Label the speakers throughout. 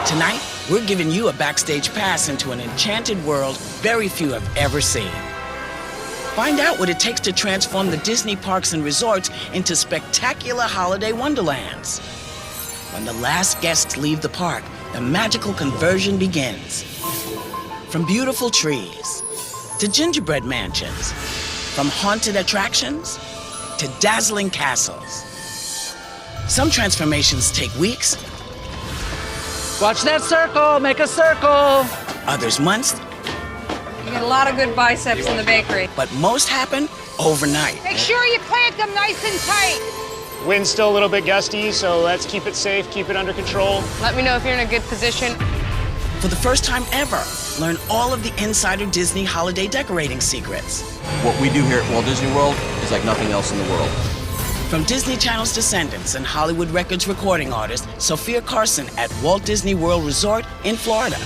Speaker 1: Tonight, we're giving you a backstage pass into an enchanted world very few have ever seen. Find out what it takes to transform the Disney parks and resorts into spectacular holiday wonderlands. When the last guests leave the park, the magical conversion begins. From beautiful trees to gingerbread mansions, from haunted attractions to dazzling castles. Some transformations take weeks.
Speaker 2: Watch that circle, make a circle.
Speaker 1: Others months.
Speaker 3: You get a lot of good biceps in the bakery.
Speaker 1: But most happen overnight.
Speaker 4: Make sure you plant them nice and tight.
Speaker 5: Wind's still a little bit gusty, so let's keep it safe, keep it under control.
Speaker 3: Let me know if you're in a good position.
Speaker 1: For the first time ever, learn all of the insider Disney holiday decorating secrets.
Speaker 6: What we do here at Walt Disney World is like nothing else in the world.
Speaker 1: From Disney Channel's descendants and Hollywood Records recording artist Sophia Carson at Walt Disney World Resort in Florida.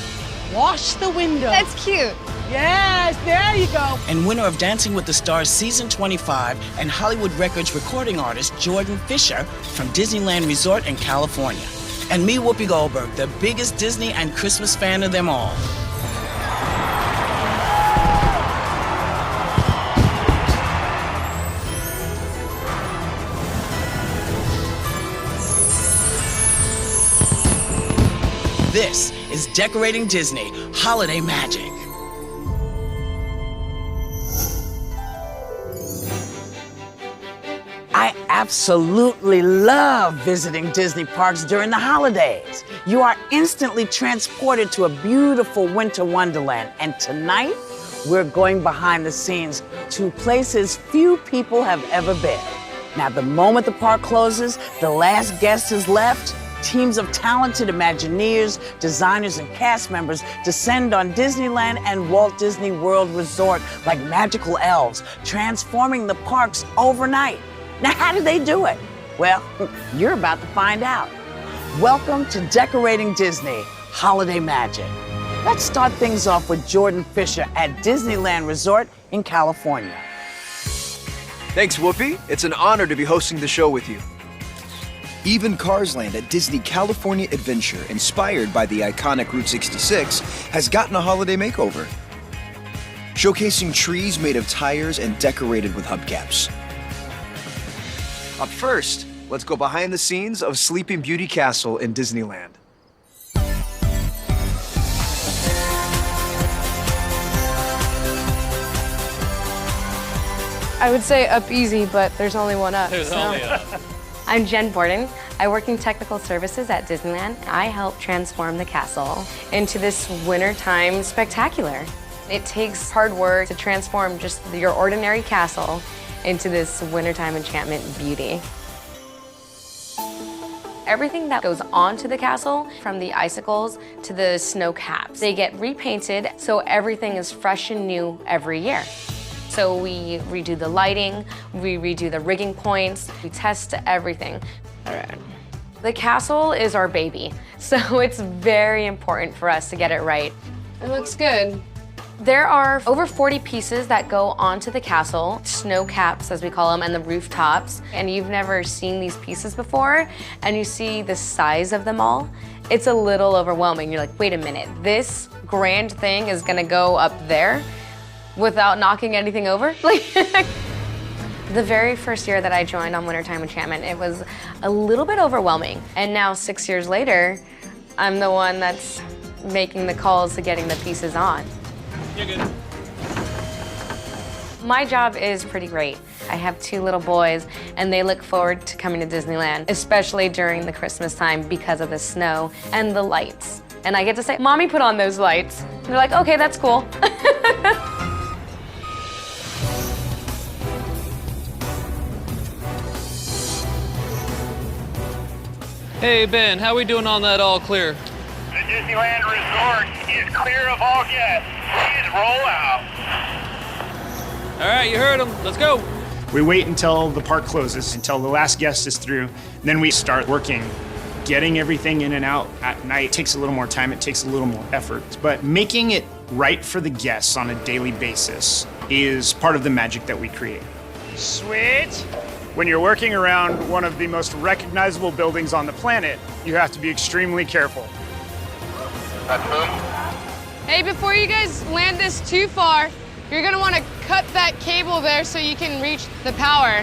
Speaker 4: Wash the window.
Speaker 3: That's cute.
Speaker 4: Yes, there you go.
Speaker 1: And winner of Dancing with the Stars Season 25 and Hollywood Records recording artist Jordan Fisher from Disneyland Resort in California. And me, Whoopi Goldberg, the biggest Disney and Christmas fan of them all. This is Decorating Disney Holiday Magic. I absolutely love visiting Disney parks during the holidays. You are instantly transported to a beautiful winter wonderland. And tonight, we're going behind the scenes to places few people have ever been. Now, the moment the park closes, the last guest has left, teams of talented Imagineers, designers, and cast members descend on Disneyland and Walt Disney World Resort like magical elves, transforming the parks overnight. Now, how do they do it? Well, you're about to find out. Welcome to Decorating Disney Holiday Magic. Let's start things off with Jordan Fisher at Disneyland Resort in California.
Speaker 7: Thanks, Whoopi. It's an honor to be hosting the show with you.
Speaker 8: Even Cars Land at Disney California Adventure, inspired by the iconic Route 66, has gotten a holiday makeover. Showcasing trees made of tires and decorated with hubcaps.
Speaker 7: Up first, let's go behind the scenes of Sleeping Beauty Castle in Disneyland.
Speaker 3: I would say up easy, but there's only one up.
Speaker 9: I'm Jen Borden. I work in technical services at Disneyland. I help transform the castle into this wintertime spectacular. It takes hard work to transform just your ordinary castle into this wintertime enchantment beauty. Everything that goes onto the castle, from the icicles to the snow caps, they get repainted so everything is fresh and new every year. So we redo the lighting, we redo the rigging points, we test everything. All right. The castle is our baby, so it's very important for us to get it right.
Speaker 3: It looks good.
Speaker 9: There are over 40 pieces that go onto the castle, snow caps as we call them, and the rooftops. And you've never seen these pieces before, and you see the size of them all. It's a little overwhelming. You're like, wait a minute, this grand thing is gonna go up there without knocking anything over? The very first year that I joined on Wintertime Enchantment, it was a little bit overwhelming. And now 6 years later, I'm the one that's making the calls to getting the pieces on.
Speaker 5: You're good.
Speaker 9: My job is pretty great. I have 2 little boys, and they look forward to coming to Disneyland, especially during the Christmas time because of the snow and the lights. And I get to say, Mommy put on those lights. And they're like, okay, that's cool.
Speaker 2: Hey, Ben, how we doing on that all clear?
Speaker 10: The Disneyland Resort is clear of all guests. Please roll out.
Speaker 2: All right, you heard him. Let's go.
Speaker 5: We wait until the park closes, until the last guest is through. Then we start working. Getting everything in and out at night takes a little more time, it takes a little more effort. But making it right for the guests on a daily basis is part of the magic that we create. Sweet. When you're working around one of the most recognizable buildings on the planet, you have to be extremely careful.
Speaker 10: That's boom.
Speaker 3: Hey, before you guys land this too far, you're gonna wanna cut that cable there so you can reach the power.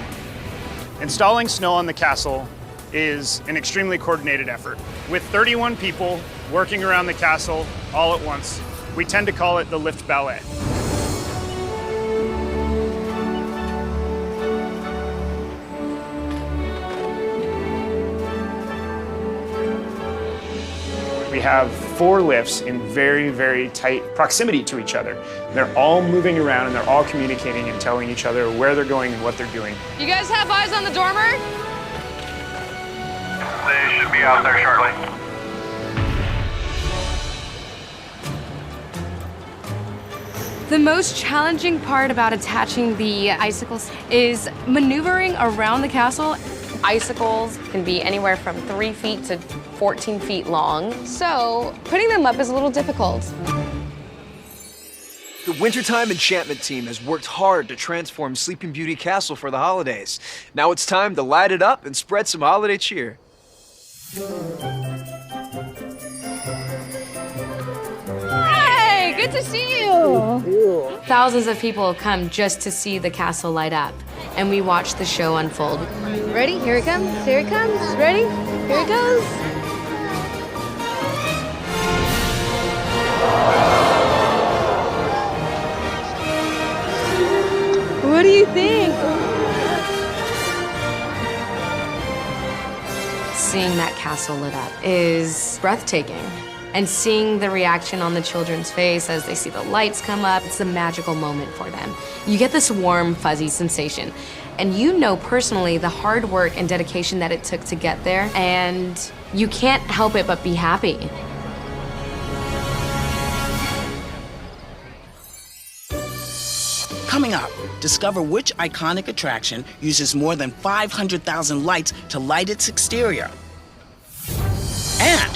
Speaker 5: Installing snow on the castle is an extremely coordinated effort. With 31 people working around the castle all at once, we tend to call it the lift ballet. We have 4 lifts in very, very tight proximity to each other. They're all moving around and they're all communicating and telling each other where they're going and what they're doing.
Speaker 3: You guys have eyes on the dormer?
Speaker 10: They should be out there shortly.
Speaker 9: The most challenging part about attaching the icicles is maneuvering around the castle. Icicles can be anywhere from 3 feet to 14 feet long, so putting them up is a little difficult.
Speaker 7: The Wintertime Enchantment team has worked hard to transform Sleeping Beauty Castle for the holidays. Now it's time to light it up and spread some holiday cheer.
Speaker 3: Hey, good to see you.
Speaker 9: Thousands of people come just to see the castle light up, and we watch the show unfold.
Speaker 3: Ready? Here it comes. Here it comes. Ready? Here it goes. What do you think?
Speaker 9: Seeing that castle lit up is breathtaking. And seeing the reaction on the children's face as they see the lights come up, it's a magical moment for them. You get this warm, fuzzy sensation. And you know personally the hard work and dedication that it took to get there, and you can't help it but be happy.
Speaker 1: Coming up, discover which iconic attraction uses more than 500,000 lights to light its exterior. And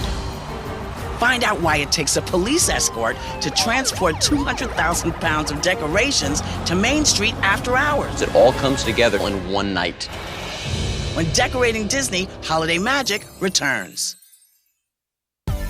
Speaker 1: find out why it takes a police escort to transport 200,000 pounds of decorations to Main Street after hours.
Speaker 6: It all comes together in one night.
Speaker 1: When Decorating Disney Holiday Magic returns.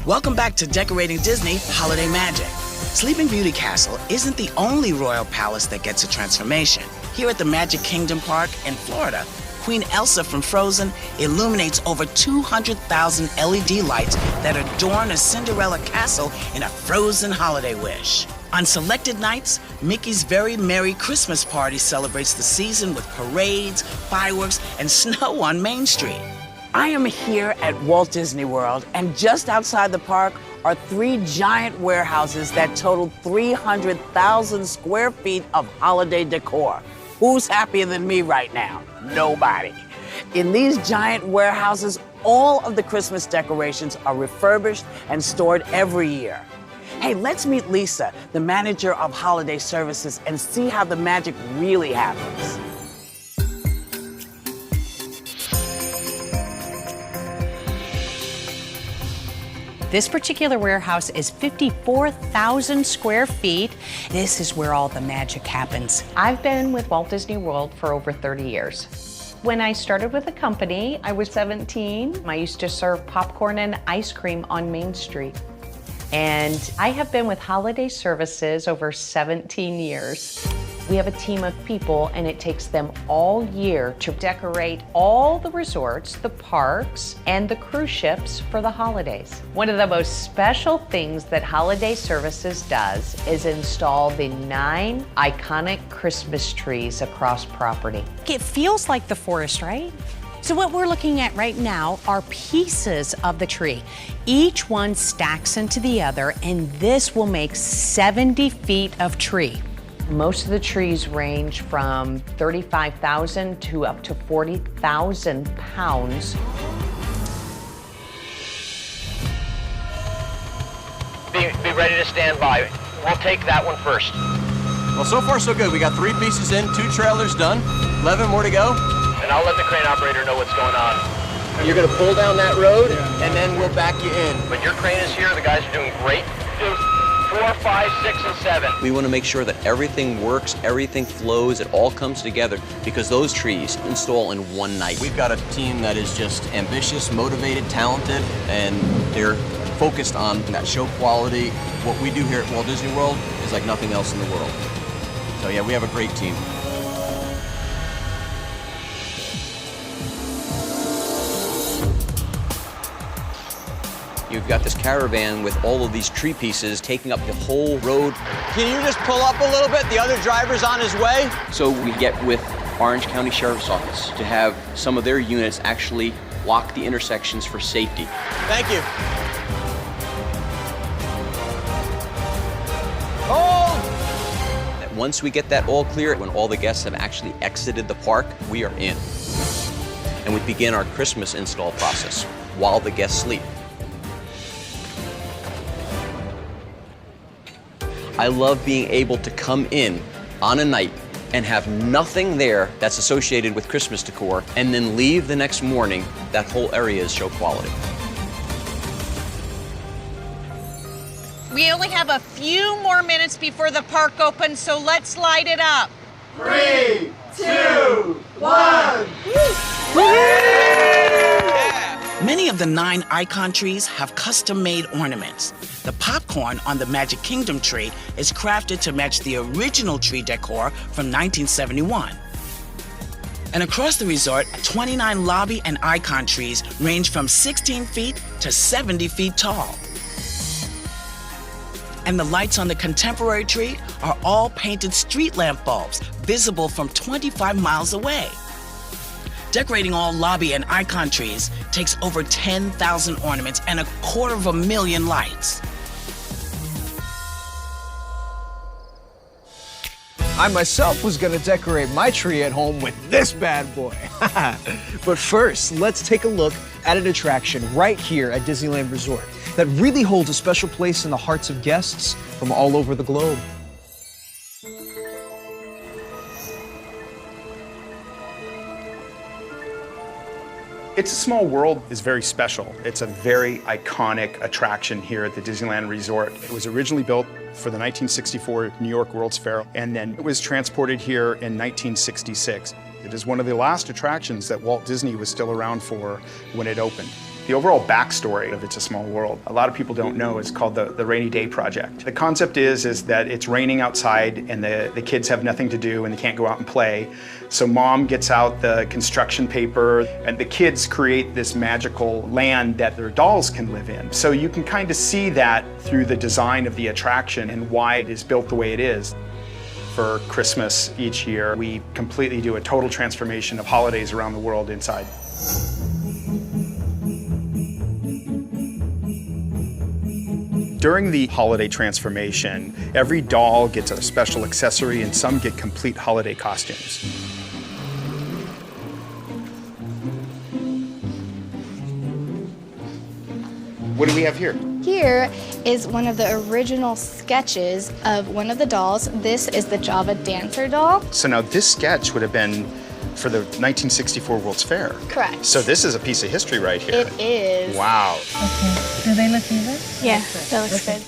Speaker 1: Welcome back to Decorating Disney Holiday Magic. Sleeping Beauty Castle isn't the only royal palace that gets a transformation. Here at the Magic Kingdom Park in Florida, Queen Elsa from Frozen illuminates over 200,000 LED lights that adorn a Cinderella castle in a frozen holiday wish. On selected nights, Mickey's Very Merry Christmas Party celebrates the season with parades, fireworks, and snow on Main Street. I am here at Walt Disney World, and just outside the park are 3 giant warehouses that total 300,000 square feet of holiday decor. Who's happier than me right now? Nobody. In these giant warehouses, all of the Christmas decorations are refurbished and stored every year. Hey, let's meet Lisa, the manager of holiday services, and see how the magic really happens.
Speaker 4: This particular warehouse is 54,000 square feet. This is where all the magic happens.
Speaker 11: I've been with Walt Disney World for over 30 years. When I started with the company, I was 17. I used to serve popcorn and ice cream on Main Street. And I have been with Holiday Services over 17 years. We have a team of people, and it takes them all year to decorate all the resorts, the parks, and the cruise ships for the holidays. One of the most special things that Holiday Services does is install the 9 iconic Christmas trees across property.
Speaker 4: It feels like the forest, right? So what we're looking at right now are pieces of the tree. Each one stacks into the other, and this will make 70 feet of tree.
Speaker 11: Most of the trees range from 35,000 to up to 40,000 pounds.
Speaker 10: Be ready to stand by. We'll take that one first.
Speaker 6: Well, so far so good. We got 3 pieces in, 2 trailers done, 11 more to go.
Speaker 10: And I'll let the crane operator know what's going on.
Speaker 6: You're gonna pull down that road, and then we'll back you in.
Speaker 10: When your crane is here, the guys are doing great. 4, 5, 6, and 7.
Speaker 6: We want to make sure that everything works, everything flows, it all comes together, because those trees install in one night. We've got a team that is just ambitious, motivated, talented, and they're focused on that show quality. What we do here at Walt Disney World is like nothing else in the world. So yeah, we have a great team. You've got this caravan with all of these tree pieces taking up the whole road. Can you just pull up a little bit? The other driver's on his way. So we get with Orange County Sheriff's Office to have some of their units actually block the intersections for safety. Thank you. Hold! Once we get that all clear, when all the guests have actually exited the park, we are in. And we begin our Christmas install process while the guests sleep. I love being able to come in on a night and have nothing there that's associated with Christmas decor, and then leave the next morning, that whole area is show quality.
Speaker 11: We only have a few more minutes before the park opens, so let's light it up.
Speaker 10: 3, 2, 1.
Speaker 1: Many of the 9 icon trees have custom-made ornaments. The popcorn on the Magic Kingdom tree is crafted to match the original tree decor from 1971. And across the resort, 29 lobby and icon trees range from 16 feet to 70 feet tall. And the lights on the contemporary tree are all painted street lamp bulbs, visible from 25 miles away. Decorating all lobby and icon trees takes over 10,000 ornaments and 250,000 lights.
Speaker 7: I myself was gonna decorate my tree at home with this bad boy. But first, let's take a look at an attraction right here at Disneyland Resort that really holds a special place in the hearts of guests from all over the globe.
Speaker 5: It's a Small World is very special. It's a very iconic attraction here at the Disneyland Resort. It was originally built for the 1964 New York World's Fair, and then it was transported here in 1966. It is one of the last attractions that Walt Disney was still around for when it opened. The overall backstory of It's a Small World, a lot of people don't know, is called the Rainy Day Project. The concept is that it's raining outside and the kids have nothing to do and they can't go out and play. So mom gets out the construction paper and the kids create this magical land that their dolls can live in. So you can kind of see that through the design of the attraction and why it is built the way it is. For Christmas each year, we completely do a total transformation of holidays around the world inside. During the holiday transformation, every doll gets a special accessory and some get complete holiday costumes. What do we have here?
Speaker 12: Here is one of the original sketches of one of the dolls. This is the Java Dancer doll.
Speaker 5: So now this sketch would have been for the 1964 World's Fair.
Speaker 12: Correct.
Speaker 5: So this is a piece of history right here.
Speaker 12: It is.
Speaker 5: Wow.
Speaker 13: Okay. Do they look even?
Speaker 12: Yeah, that looks good.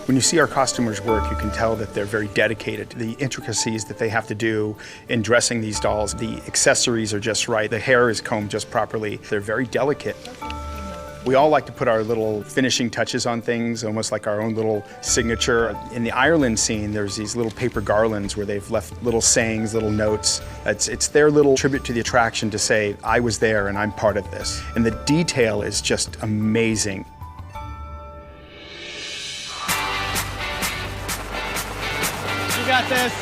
Speaker 5: When you see our costumers work, you can tell that they're very dedicated to the intricacies that they have to do in dressing these dolls. The accessories are just right. The hair is combed just properly. They're very delicate. We all like to put our little finishing touches on things, almost like our own little signature. In the Ireland scene, there's these little paper garlands where they've left little sayings, little notes. It's their little tribute to the attraction to say, I was there and I'm part of this. And the detail is just amazing.
Speaker 2: You got this.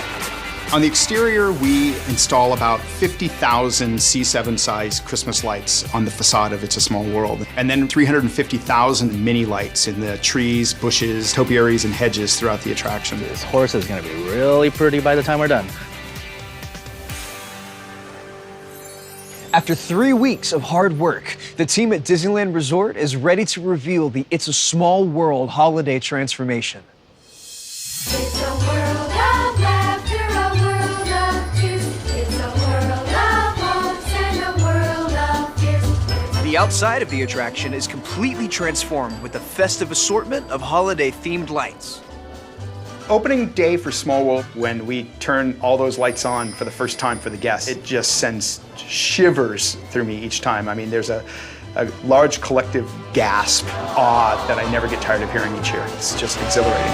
Speaker 5: On the exterior, we install about 50,000 C7-sized Christmas lights on the facade of It's a Small World, and then 350,000 mini lights in the trees, bushes, topiaries, and hedges throughout the attraction.
Speaker 2: This horse is going to be really pretty by the time we're done.
Speaker 7: After 3 weeks of hard work, the team at Disneyland Resort is ready to reveal the It's a Small World holiday transformation.
Speaker 10: It's a world of laughter, a world of tears. It's a world of hopes and a world of fears.
Speaker 7: The outside of the attraction is completely transformed with a festive assortment of holiday-themed lights.
Speaker 5: Opening day for Small World, when we turn all those lights on for the first time for the guests, it just sends shivers through me each time. I mean, there's a a large collective gasp, awe that I never get tired of hearing each year. It's just exhilarating.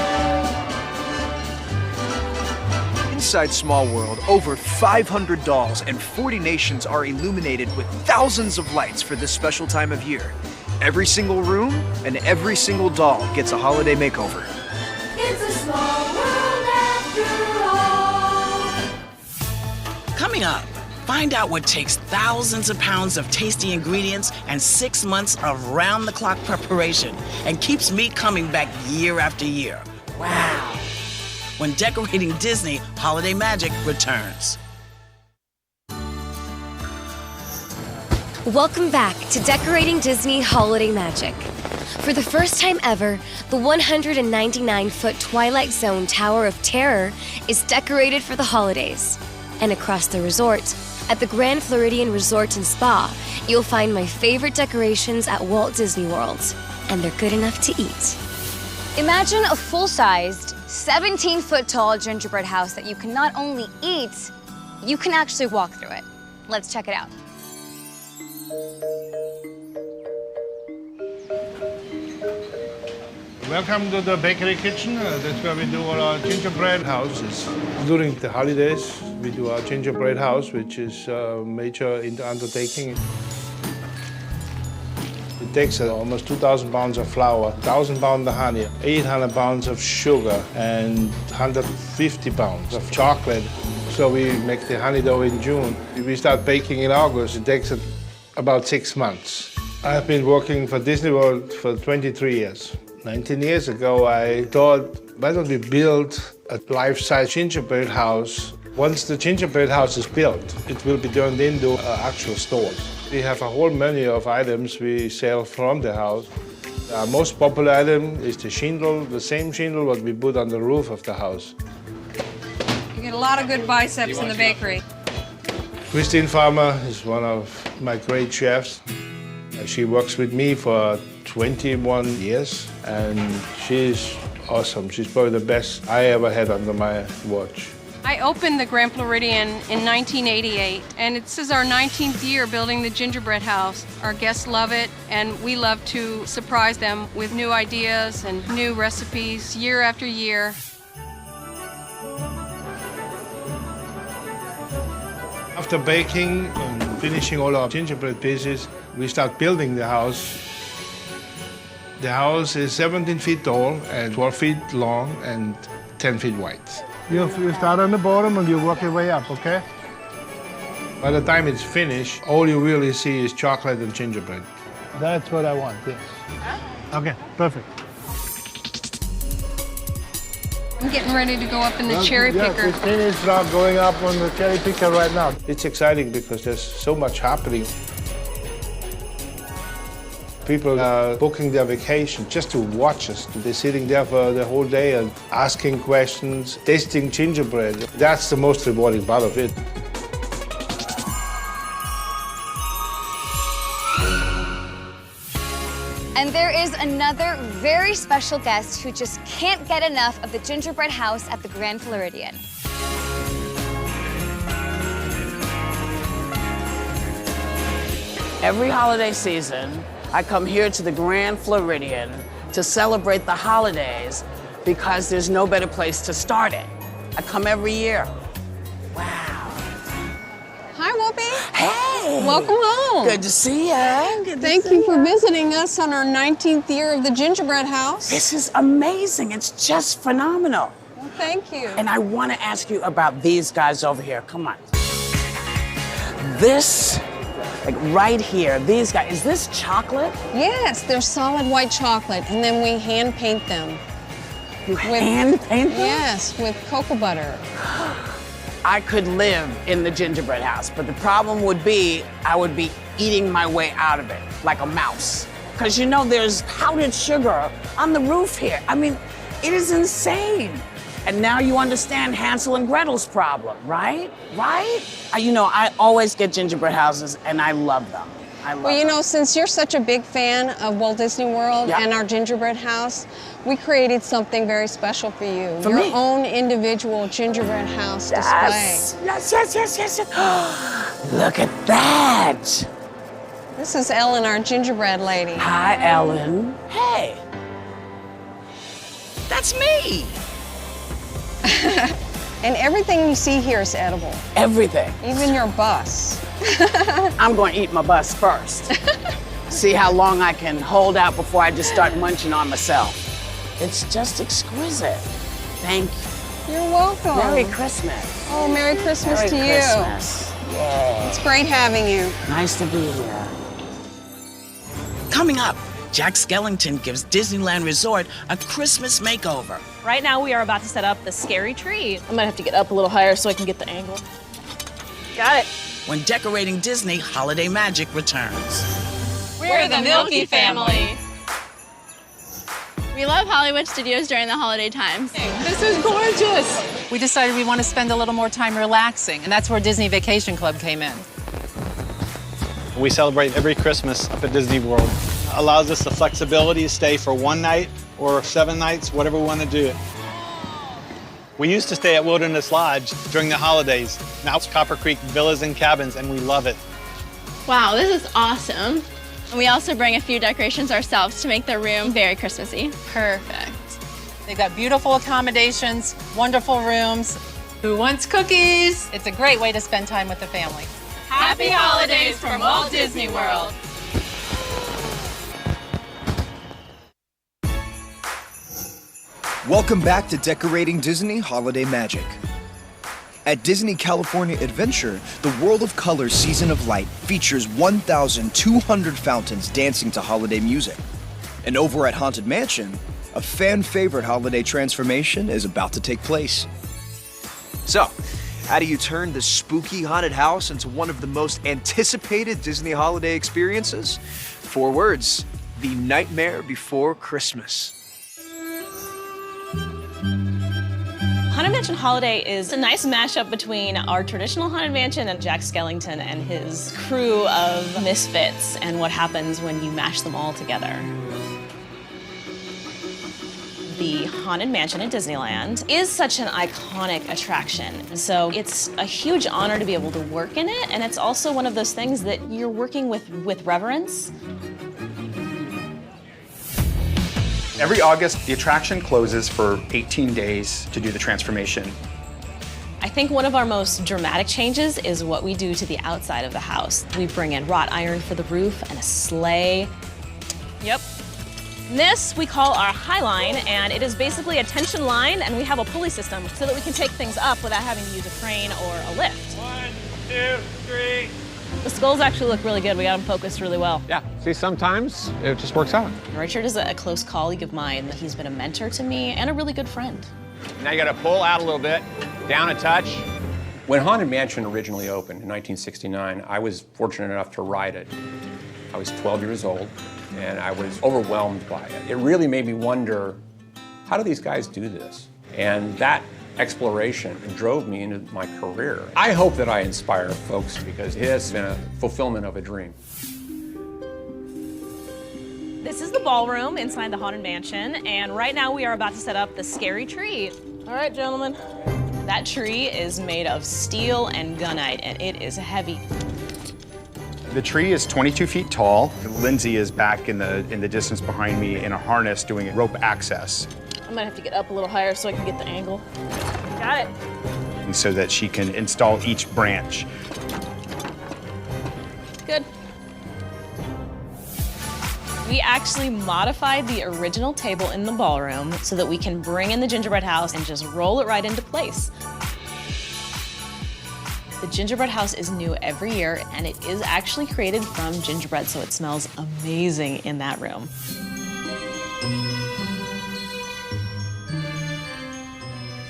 Speaker 7: Inside Small World, over 500 dolls and 40 nations are illuminated with thousands of lights for this special time of year. Every single room and every single doll gets a holiday makeover.
Speaker 10: It's a small world after all.
Speaker 1: Coming up, find out what takes thousands of pounds of tasty ingredients and 6 months of round-the-clock preparation and keeps me coming back year after year. Wow. When Decorating Disney Holiday Magic returns.
Speaker 14: Welcome back to Decorating Disney Holiday Magic. For the first time ever, the 199-foot Twilight Zone Tower of Terror is decorated for the holidays. And across the resort, at the Grand Floridian Resort and Spa, you'll find my favorite decorations at Walt Disney World. And they're good enough to eat.
Speaker 15: Imagine a full-sized, 17-foot tall gingerbread house that you can not only eat, you can actually walk through it. Let's check it out.
Speaker 16: Welcome to the bakery kitchen. That's where we do all our gingerbread houses. During the holidays, we do our gingerbread house, which is a major undertaking. It takes almost 2,000 pounds of flour, 1,000 pounds of honey, 800 pounds of sugar, and 150 pounds of chocolate. So we make the honey dough in June. We start baking in August. It takes about 6 months. I've been working for Disney World for 23 years. 19 years ago, I thought, why don't we build a life-size gingerbread house? Once the gingerbread house is built, it will be turned into actual stores. We have a whole menu of items we sell from the house. Our most popular item is the shingle, the same shingle what we put on the roof of the house.
Speaker 17: You get a lot of good biceps in the bakery.
Speaker 16: Christine Farmer is one of my great chefs. She works with me for 21 years, and she's awesome. She's probably the best I ever had under my watch.
Speaker 17: I opened the Grand Floridian in 1988, and this is our 19th year building the gingerbread house. Our guests love it, and we love to surprise them with new ideas and new recipes year after year.
Speaker 16: After baking and finishing all our gingerbread pieces, we start building the house. The house is 17 feet tall and 12 feet long and 10 feet wide.
Speaker 18: You start on the bottom and you work your way up, okay?
Speaker 16: By the time it's finished, all you really see is chocolate and gingerbread.
Speaker 18: That's what I want, yes. Okay, perfect.
Speaker 17: I'm getting ready to go up in the cherry
Speaker 16: Yeah,
Speaker 17: picker.
Speaker 16: Christine is going up on the cherry picker right now. It's exciting because there's so much happening. People are booking their vacation just to watch us. They're sitting there for the whole day and asking questions, tasting gingerbread. That's the most rewarding part of it.
Speaker 15: And there is another very special guest who just can't get enough of the gingerbread house at the Grand Floridian.
Speaker 1: Every holiday season, I come here to the Grand Floridian to celebrate the holidays because there's no better place to start it. I come every year.
Speaker 17: Hi, Whoopi.
Speaker 1: Hey.
Speaker 17: Welcome home.
Speaker 1: Good to see you.
Speaker 17: Thank you for visiting us on our 19th year of the gingerbread house.
Speaker 1: This is amazing. It's just phenomenal.
Speaker 17: Well, thank you.
Speaker 1: And I want to ask you about these guys over here. Come on. This, like right here, these guys, is this chocolate?
Speaker 17: Yes, they're solid white chocolate, and then we hand paint them.
Speaker 1: You hand paint them?
Speaker 17: Yes, with cocoa butter.
Speaker 1: I could live in the gingerbread house, but the problem would be I would be eating my way out of it like a mouse. Because you know there's powdered sugar on the roof here. I mean, it is insane. And now you understand Hansel and Gretel's problem, right? Right? You know, I always get gingerbread houses and I love them.
Speaker 17: Well, you know, since you're such a big fan of Walt Disney World
Speaker 1: Yeah.
Speaker 17: and our gingerbread house, we created something very special for you.
Speaker 1: For
Speaker 17: Your
Speaker 1: me?
Speaker 17: own individual gingerbread house
Speaker 1: Yes.
Speaker 17: display.
Speaker 1: Yes, yes, yes, yes, yes. Look at that.
Speaker 17: This is Ellen, our gingerbread lady.
Speaker 1: Hi, Ellen. Hey. That's me.
Speaker 17: And everything you see here is edible.
Speaker 1: Everything.
Speaker 17: Even your bus.
Speaker 1: I'm going to eat my bus first. See how long I can hold out before I just start munching on myself. It's just exquisite. Thank you.
Speaker 17: You're welcome.
Speaker 1: Merry Christmas.
Speaker 17: Oh, Merry Christmas
Speaker 1: Merry
Speaker 17: to you.
Speaker 1: Christmas. Yay.
Speaker 17: It's great having you.
Speaker 1: Nice to be here. Coming up, Jack Skellington gives Disneyland Resort a Christmas makeover.
Speaker 19: Right now we are about to set up the scary tree. I might have to get up a little higher so I can get the angle. Got it.
Speaker 1: When Decorating Disney Holiday Magic returns.
Speaker 20: We're the Milky family. We love Hollywood Studios during the holiday times.
Speaker 2: This is gorgeous. We decided we want to spend a little more time relaxing, and that's where Disney Vacation Club came in.
Speaker 18: We celebrate every Christmas up at Disney World. Allows us the flexibility to stay for one night or 7 nights, whatever we want to do. We used to stay at Wilderness Lodge during the holidays. Now it's Copper Creek Villas and Cabins, and we love it.
Speaker 20: Wow, this is awesome. And we also bring a few decorations ourselves to make the room very Christmassy. Perfect.
Speaker 2: They've got beautiful accommodations, wonderful rooms. Who wants cookies? It's a great way to spend time with the family.
Speaker 20: Happy holidays from Walt Disney World.
Speaker 8: Welcome back to Decorating Disney Holiday Magic. At Disney California Adventure, the World of Color Season of Light features 1,200 fountains dancing to holiday music. And over at Haunted Mansion, a fan-favorite holiday transformation is about to take place.
Speaker 7: So, how do you turn the spooky haunted house into one of the most anticipated Disney holiday experiences? 4 words: The Nightmare Before Christmas.
Speaker 19: Haunted Mansion Holiday is a nice mashup between our traditional Haunted Mansion and Jack Skellington and his crew of misfits and what happens when you mash them all together. The Haunted Mansion at Disneyland is such an iconic attraction. So it's a huge honor to be able to work in it, and it's also one of those things that you're working with reverence.
Speaker 21: Every August, the attraction closes for 18 days to do the transformation.
Speaker 19: I think one of our most dramatic changes is what we do to the outside of the house. We bring in wrought iron for the roof and a sleigh. Yep. This we call our High Line, and it is basically a tension line, and we have a pulley system so that we can take things up without having to use a crane or a lift.
Speaker 22: 1, 2, 3.
Speaker 19: The skulls actually look really good. We got them focused really well.
Speaker 22: Yeah, see, sometimes it just works out.
Speaker 19: Richard is a close colleague of mine. He's been a mentor to me and a really good friend.
Speaker 22: Now you gotta pull out a little bit, down a touch.
Speaker 6: When Haunted Mansion originally opened in 1969, I was fortunate enough to ride it. I was 12 years old, and I was overwhelmed by it. It really made me wonder, how do these guys do this? And that exploration drove me into my career. I hope that I inspire folks because it has been a fulfillment of a dream.
Speaker 19: This is the ballroom inside the Haunted Mansion, and right now we are about to set up the scary tree. All right, gentlemen. That tree is made of steel and gunite, and it is heavy.
Speaker 5: The tree is 22 feet tall. Lindsay is back in the distance behind me in a harness doing rope access.
Speaker 19: I might have to get up a little higher so I can get the angle. Got it.
Speaker 5: And so that she can install each branch.
Speaker 19: Good. We actually modified the original table in the ballroom so that we can bring in the gingerbread house and just roll it right into place. The gingerbread house is new every year, and it is actually created from gingerbread, so it smells amazing in that room.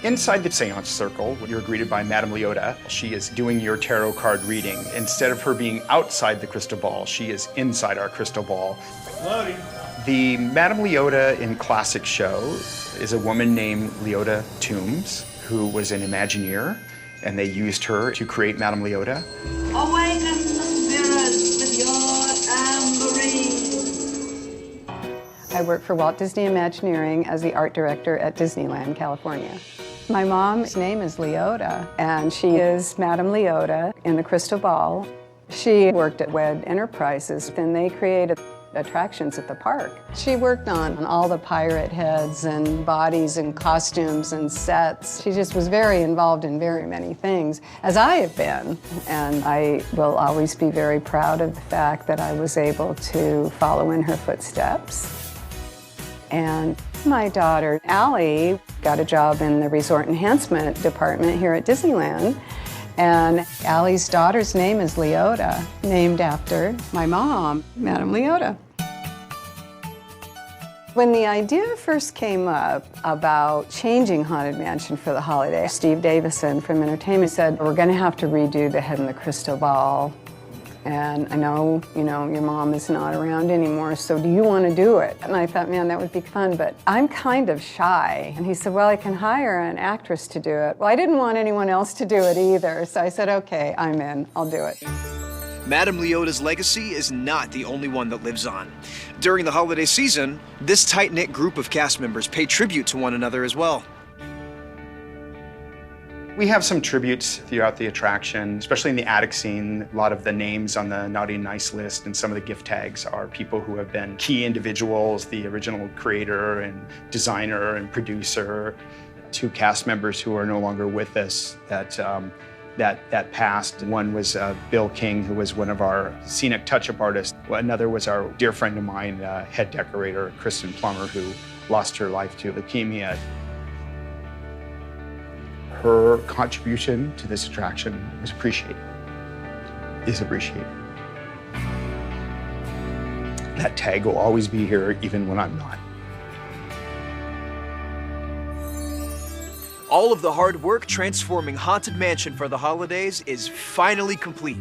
Speaker 5: Inside the seance circle, you're greeted by Madame Leota. She is doing your tarot card reading. Instead of her being outside the crystal ball, she is inside our crystal ball.
Speaker 22: Loading.
Speaker 5: The Madame Leota in classic show is a woman named Leota Toombs, who was an Imagineer, and they used her to create Madame Leota.
Speaker 10: Awaken the spirits with your tambourine.
Speaker 23: I work for Walt Disney Imagineering as the art director at Disneyland, California. My mom's name is Leota, and she is Madame Leota in the crystal ball. She worked at WED Enterprises, and they created attractions at the park. She worked on all the pirate heads and bodies and costumes and sets. She just was very involved in very many things, as I have been. And I will always be very proud of the fact that I was able to follow in her footsteps. And my daughter, Allie, got a job in the Resort Enhancement Department here at Disneyland. And Allie's daughter's name is Leota, named after my mom, Madame Leota. When the idea first came up about changing Haunted Mansion for the holiday, Steve Davison from Entertainment said, we're going to have to redo the Head in the Crystal Ball. And I know, your mom is not around anymore, so do you want to do it? And I thought, man, that would be fun, but I'm kind of shy. And he said, well, I can hire an actress to do it. Well, I didn't want anyone else to do it either, so I said, okay, I'm in, I'll do it.
Speaker 7: Madame Leota's legacy is not the only one that lives on. During the holiday season, this tight-knit group of cast members pay tribute to one another as well.
Speaker 21: We have some tributes throughout the attraction, especially in the attic scene. A lot of the names on the Naughty and Nice list and some of the gift tags are people who have been key individuals, the original creator and designer and producer. 2 cast members who are no longer with us that passed. One was Bill King, who was one of our scenic touch-up artists. Another was our dear friend of mine, head decorator, Kristen Plummer, who lost her life to leukemia. Her contribution to this attraction is appreciated. That tag will always be here, even when I'm not.
Speaker 7: All of the hard work transforming Haunted Mansion for the holidays is finally complete.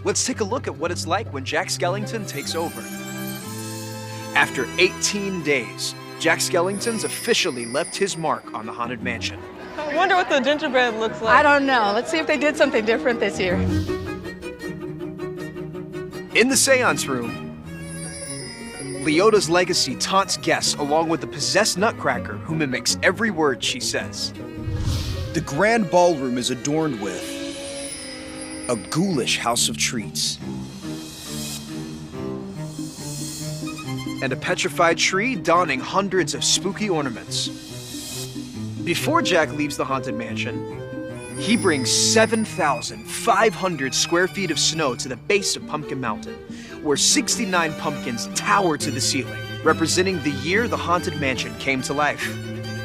Speaker 7: Let's take a look at what it's like when Jack Skellington takes over. After 18 days, Jack Skellington's officially left his mark on the Haunted Mansion.
Speaker 3: I wonder what the gingerbread looks like.
Speaker 4: I don't know. Let's see if they did something different this year.
Speaker 7: In the seance room, Leota's legacy taunts guests along with the possessed Nutcracker who mimics every word she says.
Speaker 8: The grand ballroom is adorned with a ghoulish house of treats.
Speaker 7: And a petrified tree donning hundreds of spooky ornaments. Before Jack leaves the Haunted Mansion, he brings 7,500 square feet of snow to the base of Pumpkin Mountain, where 69 pumpkins tower to the ceiling, representing the year the Haunted Mansion came to life.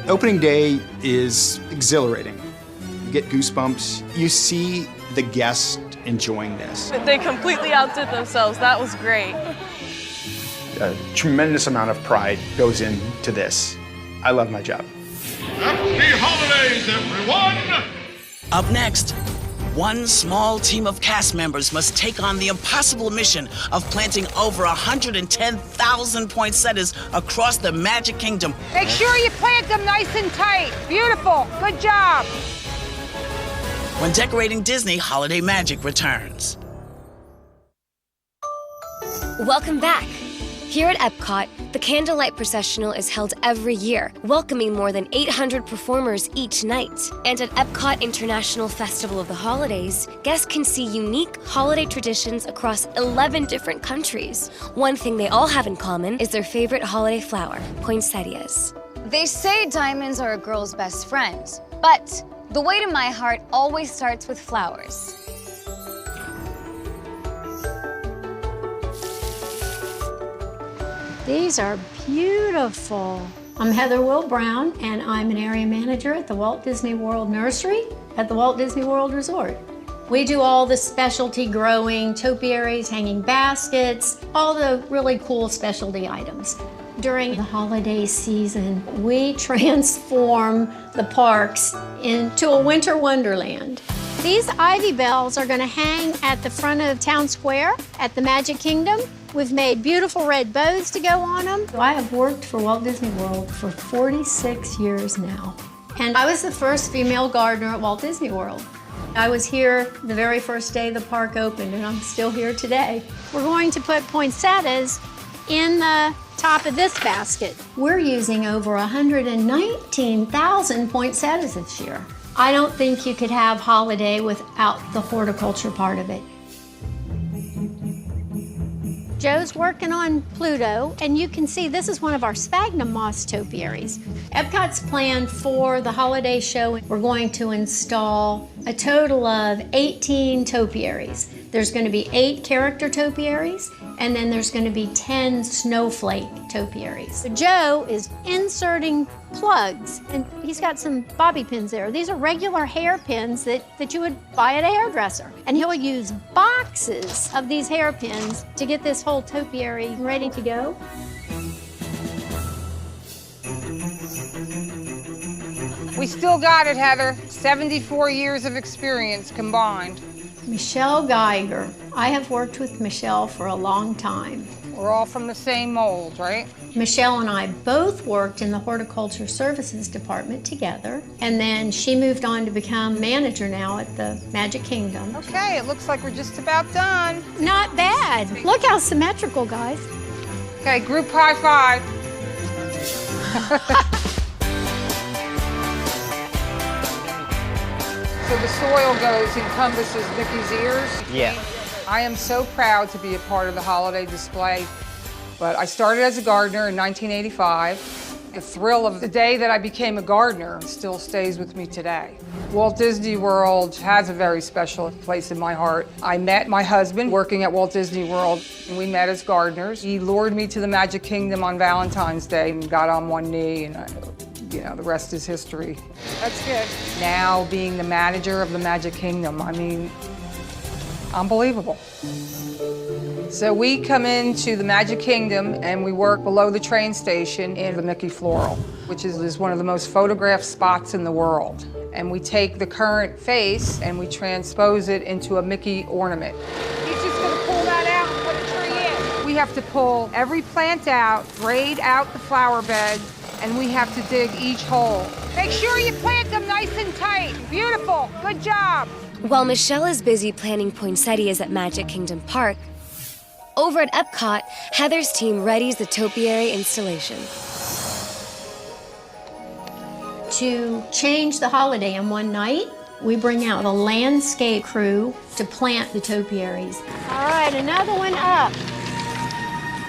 Speaker 21: Opening day is exhilarating. You get goosebumps. You see the guests enjoying this.
Speaker 3: They completely outdid themselves. That was great.
Speaker 21: A tremendous amount of pride goes into this. I love my job.
Speaker 9: Happy holidays, everyone!
Speaker 1: Up next, one small team of cast members must take on the impossible mission of planting over 110,000 poinsettias across the Magic Kingdom.
Speaker 24: Make sure you plant them nice and tight. Beautiful. Good job.
Speaker 1: When Decorating Disney Holiday Magic returns.
Speaker 14: Welcome back. Here at Epcot, the Candlelight Processional is held every year, welcoming more than 800 performers each night. And at Epcot International Festival of the Holidays, guests can see unique holiday traditions across 11 different countries. One thing they all have in common is their favorite holiday flower, poinsettias.
Speaker 15: They say diamonds are a girl's best friend, but the way to my heart always starts with flowers.
Speaker 25: These are beautiful. I'm Heather Will Brown, and I'm an area manager at the Walt Disney World Nursery at the Walt Disney World Resort. We do all the specialty growing, topiaries, hanging baskets, all the really cool specialty items. During the holiday season, we transform the parks into a winter wonderland. These ivy bells are going to hang at the front of Town Square at the Magic Kingdom. We've made beautiful red bows to go on them. I have worked for Walt Disney World for 46 years now. And I was the first female gardener at Walt Disney World. I was here the very first day the park opened, and I'm still here today. We're going to put poinsettias in the top of this basket. We're using over 119,000 poinsettias this year. I don't think you could have holiday without the horticulture part of it. Joe's working on Pluto, and you can see this is one of our sphagnum moss topiaries. Epcot's plan for the holiday show, we're going to install a total of 18 topiaries. There's going to be 8 character topiaries, and then there's going to be 10 snowflake topiaries. So Joe is inserting plugs, and he's got some bobby pins there. These are regular hairpins that you would buy at a hairdresser. And he'll use boxes of these hairpins to get this whole topiary ready to go.
Speaker 24: We still got it, Heather. 74 years of experience combined.
Speaker 25: Michelle Geiger. I have worked with Michelle for a long time.
Speaker 24: We're all from the same mold, right?
Speaker 25: Michelle and I both worked in the Horticulture Services Department together, and then she moved on to become manager now at the Magic Kingdom.
Speaker 24: Okay, it looks like we're just about done.
Speaker 25: Not bad. Look how symmetrical, guys.
Speaker 24: Okay, group high five. So the soil encompasses Mickey's ears?
Speaker 6: Yeah.
Speaker 24: I am so proud to be a part of the holiday display. But I started as a gardener in 1985. The thrill of the day that I became a gardener still stays with me today. Walt Disney World has a very special place in my heart. I met my husband working at Walt Disney World, and we met as gardeners. He lured me to the Magic Kingdom on Valentine's Day and got on one knee, and the rest is history. That's good. Now being the manager of the Magic Kingdom, I mean, unbelievable. So we come into the Magic Kingdom and we work below the train station in the Mickey Floral, which is one of the most photographed spots in the world. And we take the current face and we transpose it into a Mickey ornament. He's just gonna pull that out and put a tree in. We have to pull every plant out, grade out the flower beds, and we have to dig each hole. Make sure you plant them nice and tight. Beautiful, good job.
Speaker 14: While Michelle is busy planning poinsettias at Magic Kingdom Park, over at Epcot, Heather's team readies the topiary installation.
Speaker 25: To change the holiday in one night, we bring out a landscape crew to plant the topiaries. All right, another one up.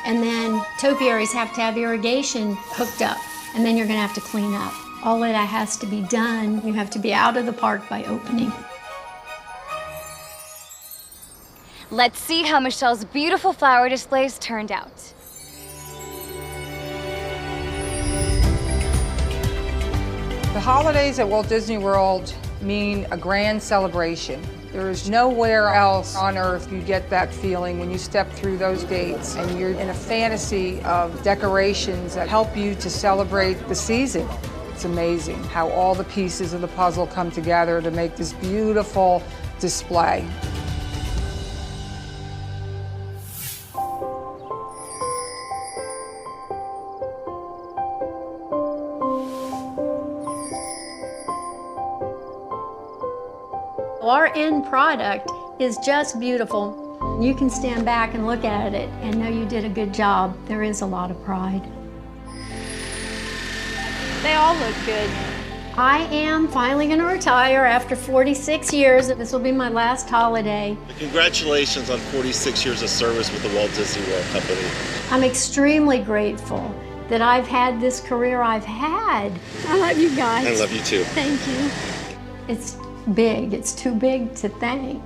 Speaker 25: And then topiaries have to have irrigation hooked up, and then you're gonna have to clean up. All of that has to be done. You have to be out of the park by opening.
Speaker 15: Let's see how Michelle's beautiful flower displays turned out.
Speaker 24: The holidays at Walt Disney World mean a grand celebration. There is nowhere else on earth you get that feeling when you step through those gates and you're in a fantasy of decorations that help you to celebrate the season. It's amazing how all the pieces of the puzzle come together to make this beautiful display.
Speaker 25: Our end product is just beautiful. You can stand back and look at it and know you did a good job. There is a lot of pride.
Speaker 3: They all look good.
Speaker 25: I am finally going to retire after 46 years. This will be my last holiday.
Speaker 11: Congratulations on 46 years of service with the Walt Disney World Company.
Speaker 25: I'm extremely grateful that I've had this career I've had. I love you guys.
Speaker 11: I love you too.
Speaker 25: Thank you. It's big. It's too big to thank.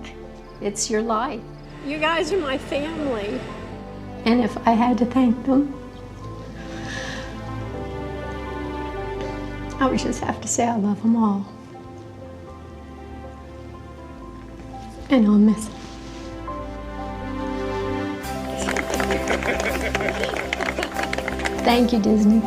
Speaker 25: It's your life. You guys are my family. And if I had to thank them, I would just have to say I love them all. And I'll miss them. Thank you, Disney.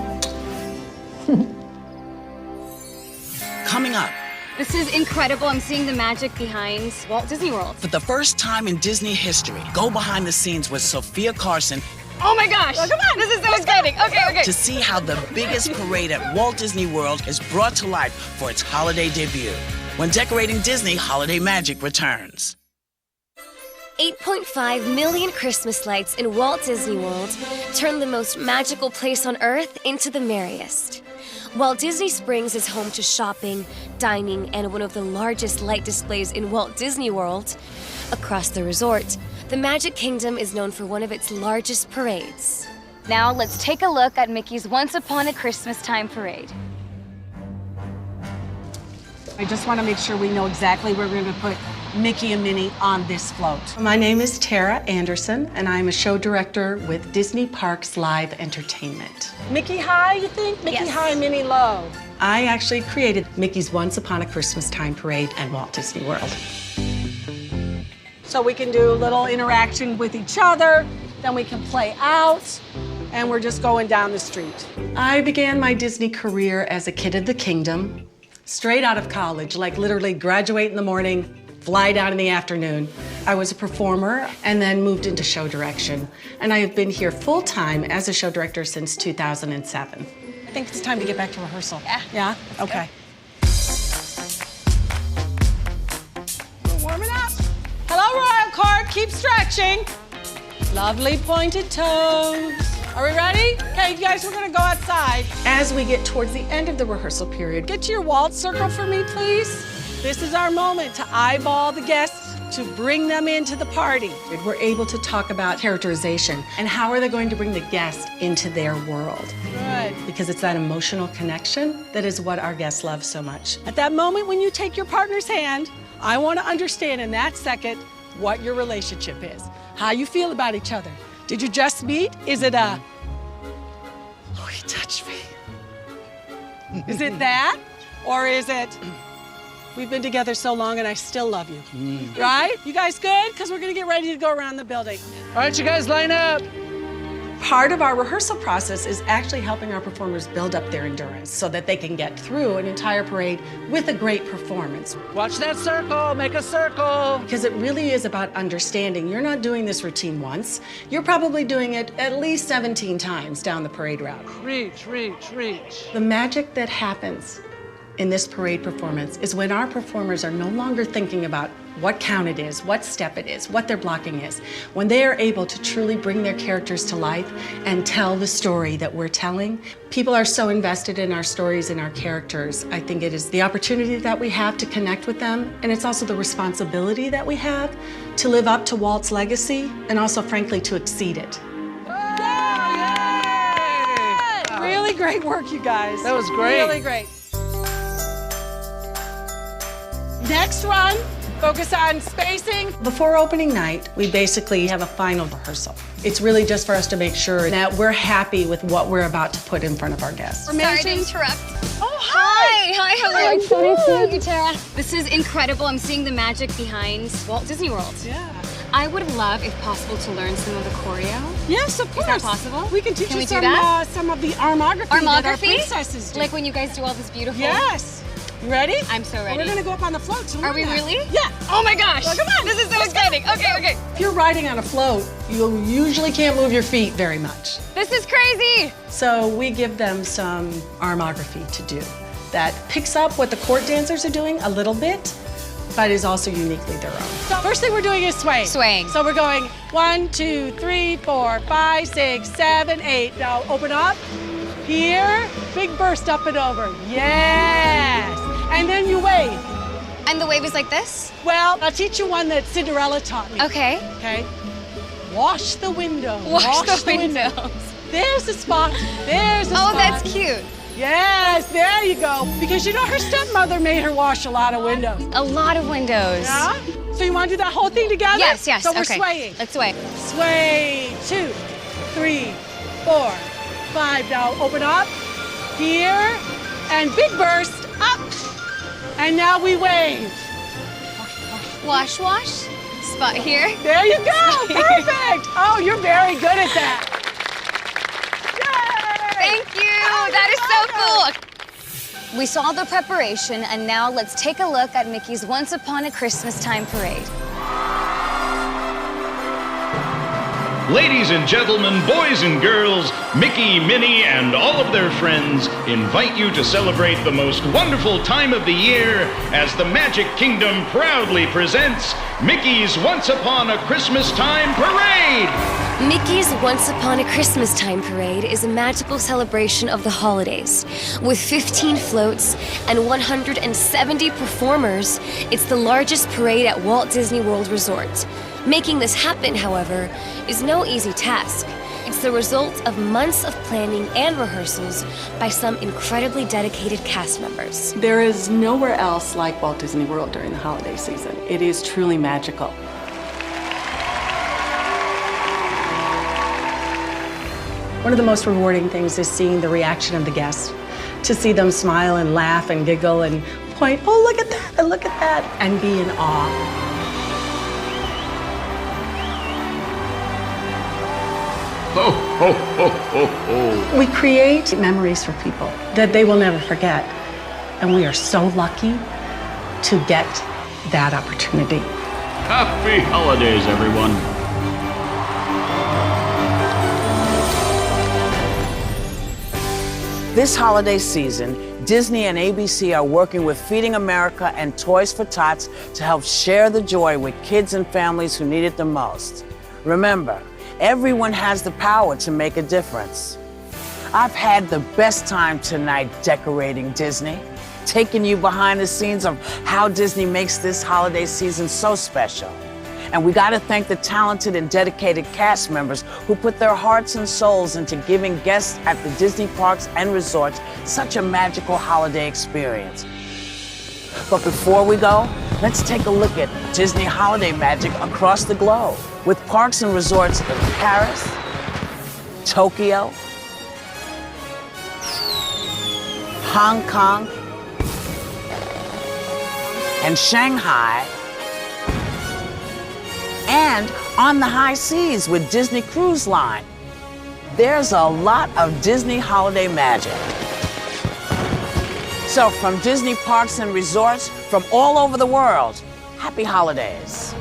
Speaker 1: Coming up,
Speaker 15: This is incredible. I'm seeing the magic behind Walt Disney World.
Speaker 1: for the first time in Disney history, go behind the scenes with Sophia Carson
Speaker 15: Oh my gosh!
Speaker 3: Oh, come on.
Speaker 15: This is so exciting. Okay.
Speaker 1: to see how the biggest parade at Walt Disney World is brought to life for its holiday debut. When Decorating Disney, Holiday Magic returns.
Speaker 14: 8.5 million Christmas lights in Walt Disney World turn the most magical place on Earth into the merriest. While Disney Springs is home to shopping, dining, and one of the largest light displays in Walt Disney World, across the resort, The Magic Kingdom is known for one of its largest parades.
Speaker 15: Now let's take a look at Mickey's Once Upon a Christmas Time parade.
Speaker 12: I just want to make sure we know exactly where we're going to put Mickey and Minnie on this float. My name is Tara Anderson, and I'm a show director with Disney Parks Live Entertainment. Mickey high, you think? Mickey high, Minnie low. I actually created Mickey's Once Upon a Christmas Time parade at Walt Disney World. So we can do a little interaction with each other, then we can play out, and we're just going down the street. I began my Disney career as a kid of the kingdom, straight out of college, like literally graduate in the morning, fly down in the afternoon. I was a performer and then moved into show direction. And I have been here full-time as a show director since 2007. I think it's time to get back to rehearsal. Yeah? Yeah? Okay. We're warming up. Hello, Royal Court. Keep stretching. Lovely pointed toes. Are we ready? Okay, you guys, we're gonna go outside. As we get towards the end of the rehearsal period, get to your waltz circle for me, please. This is our moment to eyeball the guests, to bring them into the party. We're able to talk about characterization and how are they going to bring the guest into their world. Good. Because it's that emotional connection that is what our guests love so much. At that moment when you take your partner's hand, I want to understand in that second what your relationship is, how you feel about each other. Did you just meet? Is it a, oh, he touched me? Is it that? Or is it, we've been together so long and I still love you? Right? You guys good? Because we're going to get ready to go around the building. All right, you guys line up. Part of our rehearsal process is actually helping our performers build up their endurance so that they can get through an entire parade with a great performance. Watch that circle, make a circle. Because it really is about understanding. You're not doing this routine once. You're probably doing it at least 17 times down the parade route. Reach, reach, reach. The magic that happens in this parade performance is when our performers are no longer thinking about what count it is, what step it is, what their blocking is. When they are able to truly bring their characters to life and tell the story that we're telling, people are so invested in our stories and our characters. I think it is the opportunity that we have to connect with them, and it's also the responsibility that we have to live up to Walt's legacy and also, frankly, to exceed it. Really great work, you guys. That was great. Really great. Next run, focus on spacing. Before opening night, we basically have a final rehearsal. It's really just for us to make sure that we're happy with what we're about to put in front of our guests.
Speaker 15: Sorry to interrupt.
Speaker 12: Oh, hi.
Speaker 15: Hi, hello. It's so nice to meet you, Tara. This is incredible. I'm seeing the magic behind Walt Disney World.
Speaker 12: Yeah.
Speaker 15: I would love, if possible, to learn some of the choreo.
Speaker 12: Yes, of course.
Speaker 15: Is that possible?
Speaker 12: We can teach
Speaker 15: Can
Speaker 12: you
Speaker 15: we do
Speaker 12: some,
Speaker 15: that?
Speaker 12: some of the armography that our princesses do.
Speaker 15: Like when you guys do all this beautiful...
Speaker 12: Yes. You ready?
Speaker 15: I'm so ready.
Speaker 12: We're gonna go up on the float. So
Speaker 15: Are we really?
Speaker 12: Yeah.
Speaker 15: Oh my gosh.
Speaker 12: Well, come on.
Speaker 15: This is so exciting. Okay, okay.
Speaker 12: If you're riding on a float, you usually can't move your feet very much.
Speaker 15: This is crazy.
Speaker 12: So we give them some armography to do that picks up what the court dancers are doing a little bit, but is also uniquely their own. So first thing we're doing is swaying.
Speaker 15: Swaying.
Speaker 12: So we're going 1, 2, 3, 4, 5, 6, 7, 8. Now open up. Here, big burst up and over. Yes. And then you wave.
Speaker 15: And the wave is like this?
Speaker 12: Well, I'll teach you one that Cinderella taught me.
Speaker 15: Okay.
Speaker 12: Okay. Wash the window.
Speaker 15: Wash the windows.
Speaker 12: There's a spot. There's a spot.
Speaker 15: Oh, that's cute.
Speaker 12: Yes, there you go. Because you know her stepmother made her wash a lot of windows.
Speaker 15: A lot of windows.
Speaker 12: Yeah? So you want to do that whole thing together?
Speaker 15: Yes, yes.
Speaker 12: So we're
Speaker 15: okay.
Speaker 12: swaying.
Speaker 15: Let's sway.
Speaker 12: Sway. 2, 3, 4, 5. Now open up. Here. And big burst. Up. And now we wave.
Speaker 15: Wash, wash. Spot here.
Speaker 12: There you go. Perfect. Oh, you're very good at that. Yay.
Speaker 15: Thank you. That is so cool. We saw the preparation, and now let's take a look at Mickey's Once Upon a Christmas Time parade.
Speaker 9: Ladies and gentlemen, boys and girls, Mickey, Minnie, and all of their friends invite you to celebrate the most wonderful time of the year as the Magic Kingdom proudly presents Mickey's Once Upon a Christmas Time Parade!
Speaker 14: Mickey's Once Upon a Christmas Time Parade is a magical celebration of the holidays. With 15 floats and 170 performers, it's the largest parade at Walt Disney World Resort. Making this happen, however, is no easy task. It's the result of months of planning and rehearsals by some incredibly dedicated cast members.
Speaker 2: There is nowhere else like Walt Disney World during the holiday season. It is truly magical.
Speaker 12: One of the most rewarding things is seeing the reaction of the guests. To see them smile and laugh and giggle and point, oh, look at that, and look at that, and be in awe.
Speaker 9: Ho, ho, ho, ho, ho.
Speaker 12: We create memories for people that they will never forget. And we are so lucky to get that opportunity.
Speaker 9: Happy holidays, everyone.
Speaker 1: This holiday season, Disney and ABC are working with Feeding America and Toys for Tots to help share the joy with kids and families who need it the most. Remember, everyone has the power to make a difference. I've had the best time tonight decorating Disney, taking you behind the scenes of how Disney makes this holiday season so special. And we gotta thank the talented and dedicated cast members who put their hearts and souls into giving guests at the Disney parks and resorts such a magical holiday experience. But before we go, let's take a look at Disney holiday magic across the globe, with parks and resorts in Paris, Tokyo, Hong Kong, and Shanghai, and on the high seas with Disney Cruise Line. There's a lot of Disney holiday magic. So from Disney parks and resorts from all over the world, happy holidays.